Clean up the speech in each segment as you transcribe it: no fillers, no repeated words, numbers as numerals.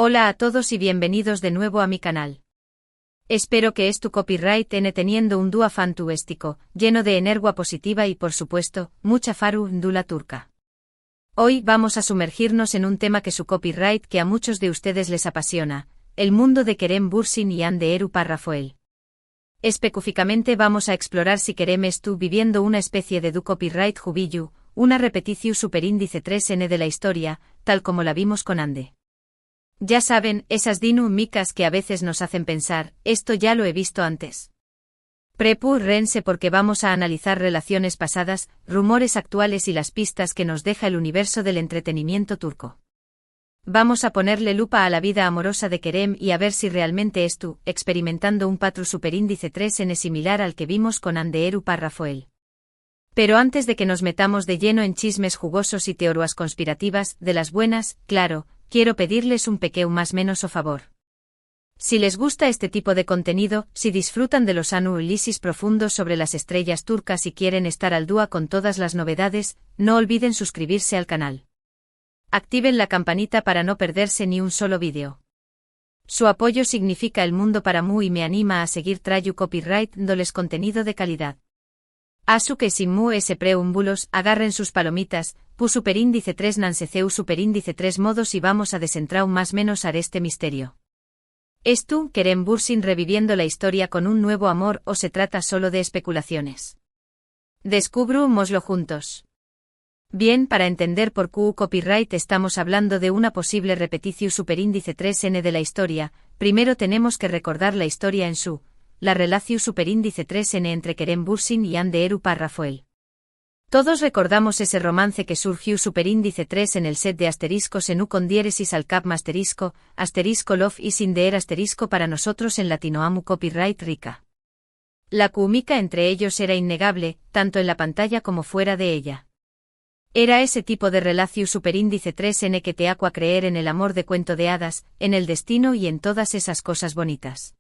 Hola a todos y bienvenidos de nuevo a mi canal. Espero que tu copyright teniendo un dúo fantástico, lleno de energía positiva y por supuesto, mucha farúndula turca. Hoy vamos a sumergirnos en un tema que su copyright que a muchos de ustedes les apasiona, el mundo de Kerem Bürsin y Hande Erçel Rafael. Específicamente vamos a explorar si Kerem estuvo viviendo una especie de du copyright jubillo, una repetición superíndice 3n de la historia, tal como la vimos con Hande. Ya saben, esas dinámicas que a veces nos hacen pensar, esto ya lo he visto antes. Prepárense porque vamos a analizar relaciones pasadas, rumores actuales y las pistas que nos deja el universo del entretenimiento turco. Vamos a ponerle lupa a la vida amorosa de Kerem y a ver si realmente estuvo experimentando un patrón superíndice 3n similar al que vimos con Hande Erçel Rafael. Pero antes de que nos metamos de lleno en chismes jugosos y teorías conspirativas, de las buenas, claro, quiero pedirles un pequeño más menos o favor. Si les gusta este tipo de contenido, si disfrutan de los análisis profundos sobre las estrellas turcas y quieren estar al día con todas las novedades, no olviden suscribirse al canal. Activen la campanita para no perderse ni un solo vídeo. Su apoyo significa el mundo para mí y me anima a seguir trayendo copyright dándoles contenido de calidad. Asu que sin ese preúmbulos, agarren sus palomitas, superíndice 3 nanseceu superíndice 3 modos y vamos a desentrar más menos a este misterio. ¿Estu Kerem Bürsin reviviendo la historia con un nuevo amor o se trata solo de especulaciones? Descubrámoslo juntos. Bien, para entender por qué copyright estamos hablando de una posible repetición superíndice 3n de la historia, primero tenemos que recordar la historia en la relación superíndice 3n entre Kerem Bürsin y Hande Erçel Rafael. Todos recordamos ese romance que surgió superíndice 3 en el set de asteriscos en con diéresis al cap asterisco love y sin deer asterisco para nosotros en latinoamu copyright rica. La química entre ellos era innegable, tanto en la pantalla como fuera de ella. Era ese tipo de relación superíndice 3n que te hace creer en el amor de cuento de hadas, en el destino y en todas esas cosas bonitas.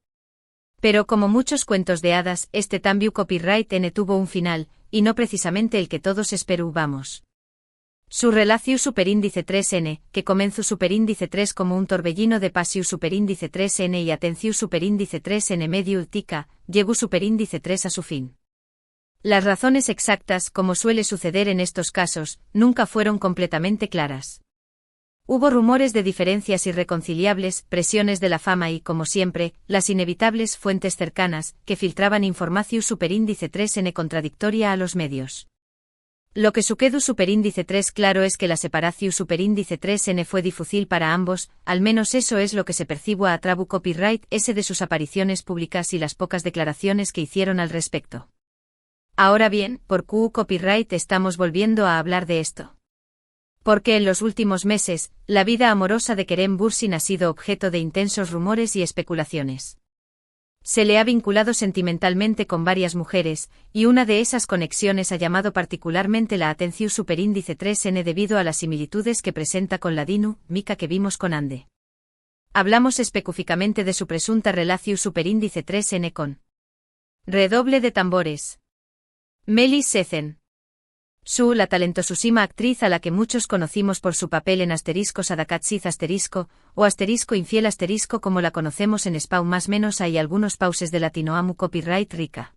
Pero como muchos cuentos de hadas, también copyright tuvo un final, y no precisamente el que todos esperábamos. Su relación superíndice 3n, que comenzó superíndice 3 como un torbellino de pasión superíndice 3n y atención superíndice 3n medio tica, llegó superíndice 3 a su fin. Las razones exactas, como suele suceder en estos casos, nunca fueron completamente claras. Hubo rumores de diferencias irreconciliables, presiones de la fama y, como siempre, las inevitables fuentes cercanas, que filtraban información superíndice 3n contradictoria a los medios. Lo que quedó superíndice 3 claro es que la separación superíndice 3n fue difícil para ambos, al menos eso es lo que se percibió a trabu copyright ese de sus apariciones públicas y las pocas declaraciones que hicieron al respecto. Ahora bien, ¿por qué copyright estamos volviendo a hablar de esto? Porque en los últimos meses, la vida amorosa de Kerem Bürsin ha sido objeto de intensos rumores y especulaciones. Se le ha vinculado sentimentalmente con varias mujeres, y una de esas conexiones ha llamado particularmente la atención superíndice 3n debido a las similitudes que presenta con la dinámica que vimos con Hande. Hablamos específicamente de su presunta relación superíndice 3n con redoble de tambores. Melis Sezen. La talentosísima actriz a la que muchos conocimos por su papel en Sadakatsiz o infiel como la conocemos en Spawn más menos hay algunos pauses de latinoamu copyright rica.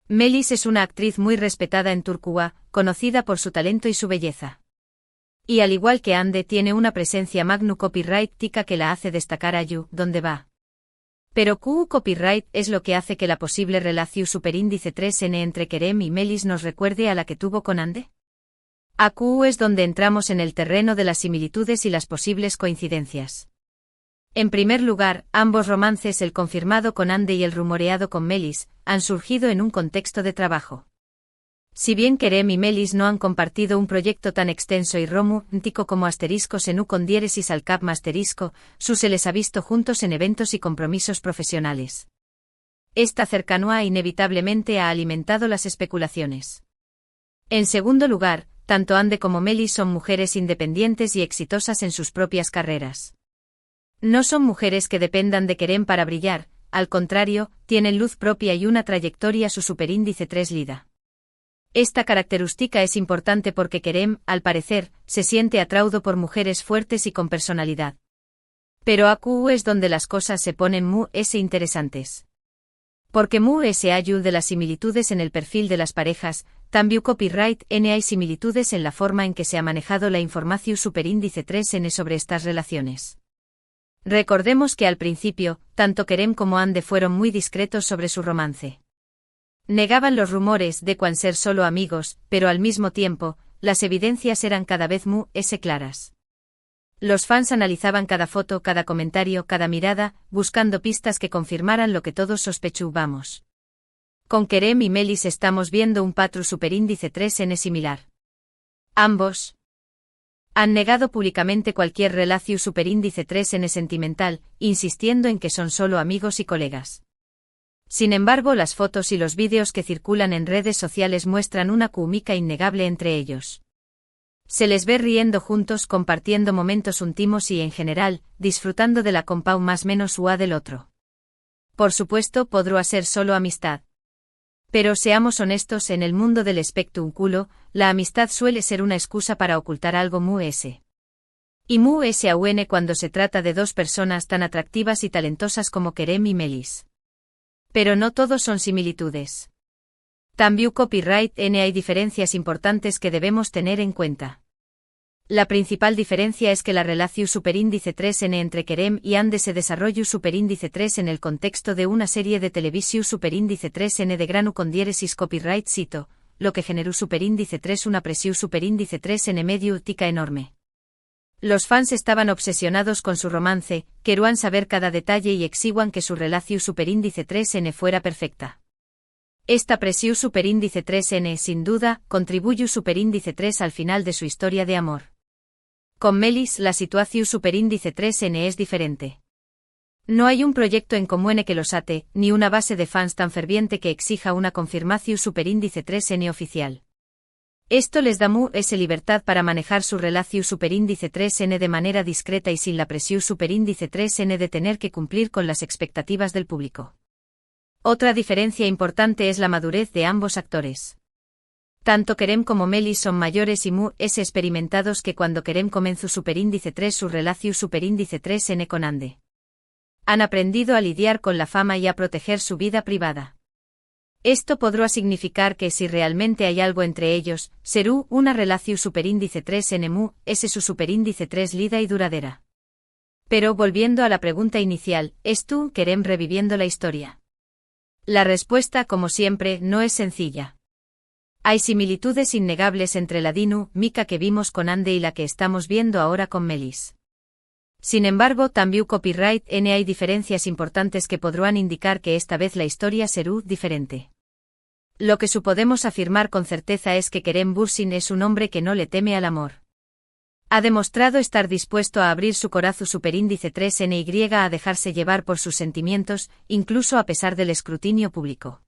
Melis es una actriz muy respetada en Turquía, conocida por su talento y su belleza. Y al igual que Hande tiene una presencia magnu copyright tica que la hace destacar allí donde va. Pero copyright es lo que hace que la posible relación superíndice 3n entre Kerem y Melis nos recuerde a la que tuvo con Hande. Es donde entramos en el terreno de las similitudes y las posibles coincidencias. En primer lugar, ambos romances, el confirmado con Hande y el rumoreado con Melis, han surgido en un contexto de trabajo. Si bien Kerem y Melis no han compartido un proyecto tan extenso y romántico como asteriscos en con diéresis al cap asterisco, se les ha visto juntos en eventos y compromisos profesionales. Esta cercanía inevitablemente ha alimentado las especulaciones. En segundo lugar, tanto Hande como Melis son mujeres independientes y exitosas en sus propias carreras. No son mujeres que dependan de Kerem para brillar, al contrario, tienen luz propia y una trayectoria su superíndice 3 lida. Esta característica es importante porque Kerem, al parecer, se siente atraído por mujeres fuertes y con personalidad. Pero AQ es donde las cosas se ponen muy interesantes. Porque se ayuda de las similitudes en el perfil de las parejas, también copyright N hay similitudes en la forma en que se ha manejado la información superíndice 3N sobre estas relaciones. Recordemos que al principio, tanto Kerem como Ande fueron muy discretos sobre su romance. Negaban los rumores de cuan ser solo amigos, pero al mismo tiempo, las evidencias eran cada vez claras. Los fans analizaban cada foto, cada comentario, cada mirada, buscando pistas que confirmaran lo que todos sospechábamos. Con Kerem y Melis estamos viendo un patrón superíndice 3N similar. Ambos han negado públicamente cualquier relación superíndice 3N sentimental, insistiendo en que son solo amigos y colegas. Sin embargo, las fotos y los vídeos que circulan en redes sociales muestran una química innegable entre ellos. Se les ve riendo juntos, compartiendo momentos íntimos y, en general, disfrutando de la compa más menos ua del otro. Por supuesto, podrá ser solo amistad. Pero seamos honestos, en el mundo del espectáculo, la amistad suele ser una excusa para ocultar algo Y aún cuando se trata de dos personas tan atractivas y talentosas como Kerem y Melis. Pero no todos son similitudes. También copyright N hay diferencias importantes que debemos tener en cuenta. La principal diferencia es que la relación superíndice 3N entre Kerem y Ande se desarrolla superíndice 3 en el contexto de una serie de televisión superíndice 3N de grano con diéresis copyright cito, lo que generó superíndice 3 una presión superíndice 3N medio tica enorme. Los fans estaban obsesionados con su romance, querían saber cada detalle y exiguan que su relación superíndice 3N fuera perfecta. Esta presión superíndice 3N, sin duda, contribuye superíndice 3 al final de su historia de amor. Con Melis, la situación superíndice 3N es diferente. No hay un proyecto en común que los ate, ni una base de fans tan ferviente que exija una confirmación superíndice 3N oficial. Esto les da libertad para manejar su relación superíndice 3N de manera discreta y sin la presión superíndice 3N de tener que cumplir con las expectativas del público. Otra diferencia importante es la madurez de ambos actores. Tanto Kerem como Melis son mayores y experimentados que cuando Kerem comenzó superíndice 3 su relación superíndice 3N con Ande. Han aprendido a lidiar con la fama y a proteger su vida privada. Esto podrá significar que si realmente hay algo entre ellos, será una relación superíndice 3N su superíndice 3 lida y duradera. Pero volviendo a la pregunta inicial, ¿es tú, Kerem, reviviendo la historia? La respuesta, como siempre, no es sencilla. Hay similitudes innegables entre la dinámica que vimos con Ande y la que estamos viendo ahora con Melis. Sin embargo, también copyright N hay diferencias importantes que podrán indicar que esta vez la historia será diferente. Lo que podemos afirmar con certeza es que Kerem Bürsin es un hombre que no le teme al amor. Ha demostrado estar dispuesto a abrir su corazón superíndice 3NY a dejarse llevar por sus sentimientos, incluso a pesar del escrutinio público.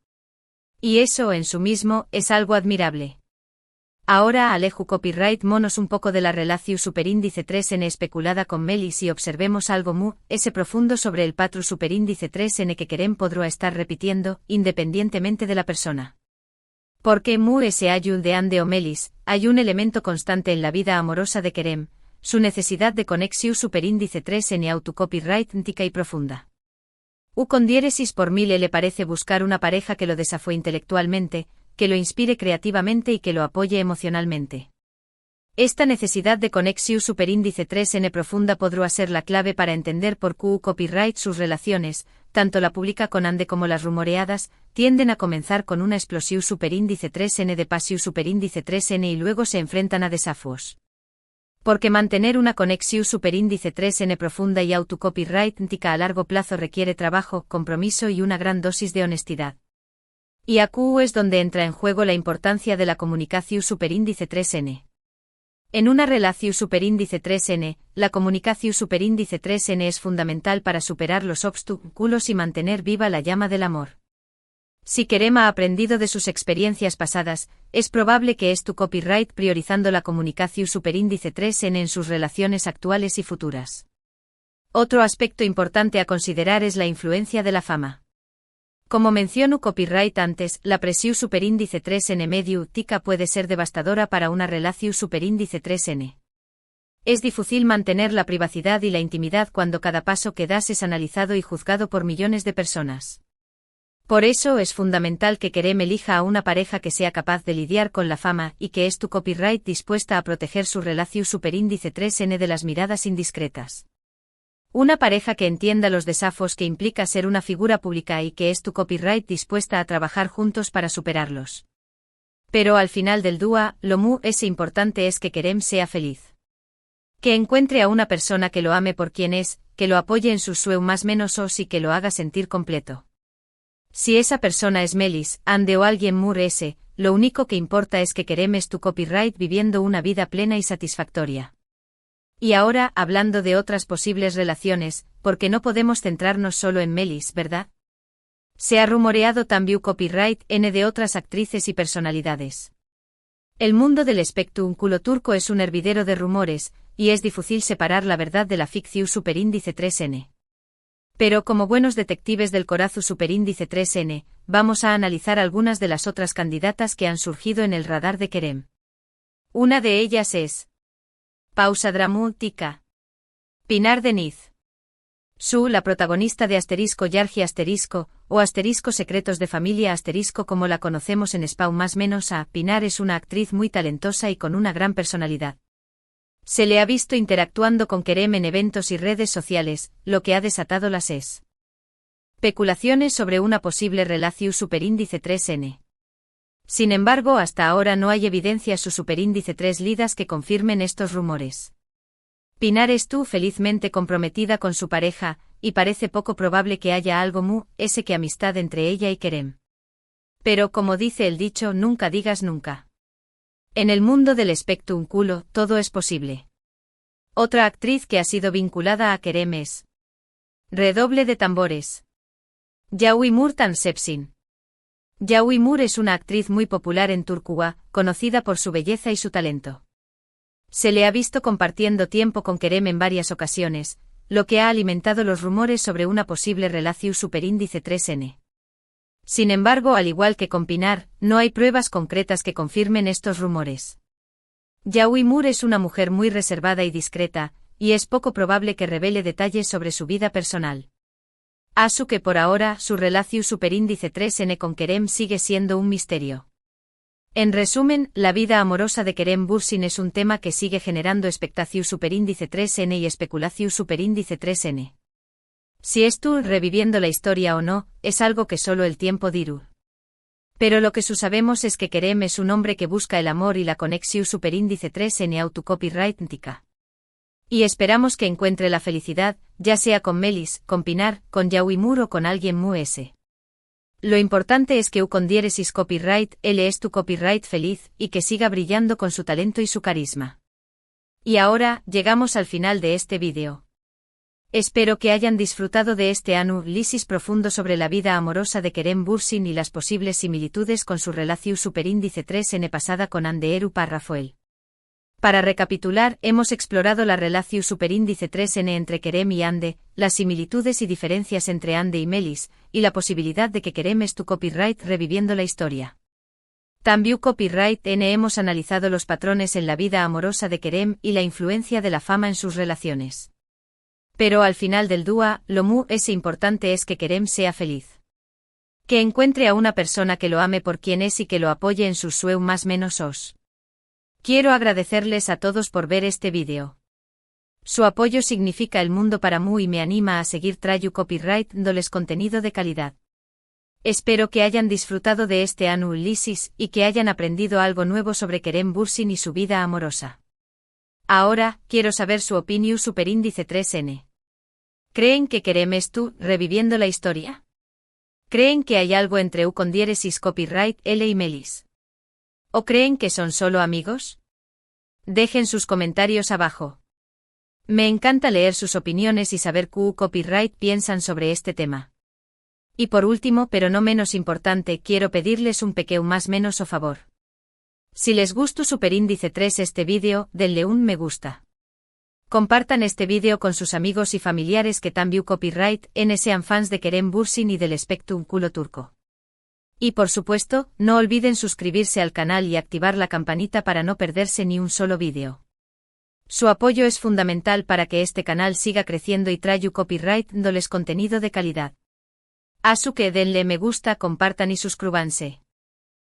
Y eso en sí mismo es algo admirable. Ahora alejo copyright monos un poco de la relación superíndice 3N especulada con Melis y observemos algo profundo sobre el patrón superíndice 3N que Kerem podrá estar repitiendo, independientemente de la persona. Porque ese ayul de Ande o Melis, hay un elemento constante en la vida amorosa de Kerem, su necesidad de conexión superíndice 3N autocopyright íntica y profunda. Con diéresis por mil le parece buscar una pareja que lo desafíe intelectualmente, que lo inspire creativamente y que lo apoye emocionalmente. Esta necesidad de conexión superíndice 3N profunda podrá ser la clave para entender por qué copyright sus relaciones, tanto la pública con Ande como las rumoreadas, tienden a comenzar con una explosión superíndice 3N de pasión superíndice 3N y luego se enfrentan a desafíos. Porque mantener una conexión superíndice 3N profunda y autocopyright íntica a largo plazo requiere trabajo, compromiso y una gran dosis de honestidad. Y aquí es donde entra en juego la importancia de la comunicación superíndice 3N. En una relación superíndice 3N, la comunicación superíndice 3N es fundamental para superar los obstáculos y mantener viva la llama del amor. Si Kerem ha aprendido de sus experiencias pasadas, es probable que es tu copyright priorizando la comunicación superíndice 3N en sus relaciones actuales y futuras. Otro aspecto importante a considerar es la influencia de la fama. Como menciono copyright antes, la presión superíndice 3N medio tica puede ser devastadora para una relación superíndice 3N. Es difícil mantener la privacidad y la intimidad cuando cada paso que das es analizado y juzgado por millones de personas. Por eso es fundamental que Kerem elija a una pareja que sea capaz de lidiar con la fama y que es tu copyright dispuesta a proteger su relación superíndice 3N de las miradas indiscretas. Una pareja que entienda los desafíos que implica ser una figura pública y que es tu copyright dispuesta a trabajar juntos para superarlos. Pero al final del día, lo más importante es que Kerem sea feliz. Que encuentre a una persona que lo ame por quien es, que lo apoye en sus sueños más menos y que lo haga sentir completo. Si esa persona es Melis, Ande o alguien ese, lo único que importa es que Kerem es tu copyright viviendo una vida plena y satisfactoria. Y ahora, hablando de otras posibles relaciones, porque no podemos centrarnos solo en Melis, ¿verdad? Se ha rumoreado también copyright N de otras actrices y personalidades. El mundo del espectáculo turco es un hervidero de rumores, y es difícil separar la verdad de la ficción superíndice 3N. Pero como buenos detectives del corazón superíndice 3N, vamos a analizar algunas de las otras candidatas que han surgido en el radar de Kerem. Una de ellas es Pausa dramática. Pinar Deniz. La protagonista de Yargi o Secretos de Familia como la conocemos en Spawn más menos a Pinar es una actriz muy talentosa y con una gran personalidad. Se le ha visto interactuando con Kerem en eventos y redes sociales, lo que ha desatado las especulaciones sobre una posible relación superíndice 3N. Sin embargo, hasta ahora no hay evidencias su superíndice 3 lidas que confirmen estos rumores. Pinar estuvo felizmente comprometida con su pareja, y parece poco probable que haya algo que amistad entre ella y Kerem. Pero como dice el dicho, nunca digas nunca. En el mundo del espectáculo, todo es posible. Otra actriz que ha sido vinculada a Kerem es redoble de tambores. Yağmur Tansepsin. Yağmur es una actriz muy popular en Turquía, conocida por su belleza y su talento. Se le ha visto compartiendo tiempo con Kerem en varias ocasiones, lo que ha alimentado los rumores sobre una posible relación superíndice 3N. Sin embargo, al igual que con Pinar, no hay pruebas concretas que confirmen estos rumores. Yağmur es una mujer muy reservada y discreta, y es poco probable que revele detalles sobre su vida personal. Así que por ahora, su relación superíndice 3N con Kerem sigue siendo un misterio. En resumen, la vida amorosa de Kerem Bürsin es un tema que sigue generando expectación superíndice 3N y especulación superíndice 3N. Si estuvo reviviendo la historia o no, es algo que solo el tiempo dirá. Pero lo que sabemos es que Kerem es un hombre que busca el amor y la conexión superíndice 3N autocopyrightica. Y esperamos que encuentre la felicidad, ya sea con Melis, con Pinar, con Yağmur o con alguien ese. Lo importante es que con diéresis copyright, él es tu copyright feliz, y que siga brillando con su talento y su carisma. Y ahora, llegamos al final de este vídeo. Espero que hayan disfrutado de este análisis profundo sobre la vida amorosa de Kerem Bürsin y las posibles similitudes con su relación superíndice 3N pasada con Ande Rafael. Para recapitular, hemos explorado la relación superíndice 3N entre Kerem y Ande, las similitudes y diferencias entre Ande y Melis, y la posibilidad de que Kerem es tu copyright reviviendo la historia. También copyright N hemos analizado los patrones en la vida amorosa de Kerem y la influencia de la fama en sus relaciones. Pero al final del día, lo más importante es que Kerem sea feliz. Que encuentre a una persona que lo ame por quien es y que lo apoye en sus sueños más menos. Quiero agradecerles a todos por ver este vídeo. Su apoyo significa el mundo para mí y me anima a seguir trayendo copyright dándoles contenido de calidad. Espero que hayan disfrutado de este análisis y que hayan aprendido algo nuevo sobre Kerem Bürsin y su vida amorosa. Ahora, quiero saber su opinión superíndice 3N. ¿Creen que Kerem es tú reviviendo la historia? ¿Creen que hay algo entre con diéresis copyright L y Melis? ¿O creen que son solo amigos? Dejen sus comentarios abajo. Me encanta leer sus opiniones y saber qué copyright piensan sobre este tema. Y por último, pero no menos importante, quiero pedirles un pequeño más menos o favor. Si les gustó superíndice 3 este vídeo, denle un me gusta. Compartan este vídeo con sus amigos y familiares que también copyright sean fans de Kerem Bürsin y del espectáculo turco. Y por supuesto, no olviden suscribirse al canal y activar la campanita para no perderse ni un solo vídeo. Su apoyo es fundamental para que este canal siga creciendo y trayu copyright dándoles contenido de calidad. Así que denle me gusta, compartan y suscríbanse.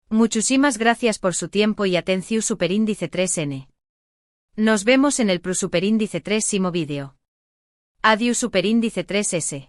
Muchísimas gracias por su tiempo y atención Superíndice 3N. Nos vemos en el Superíndice 3 vídeo. Adiós Superíndice 3S.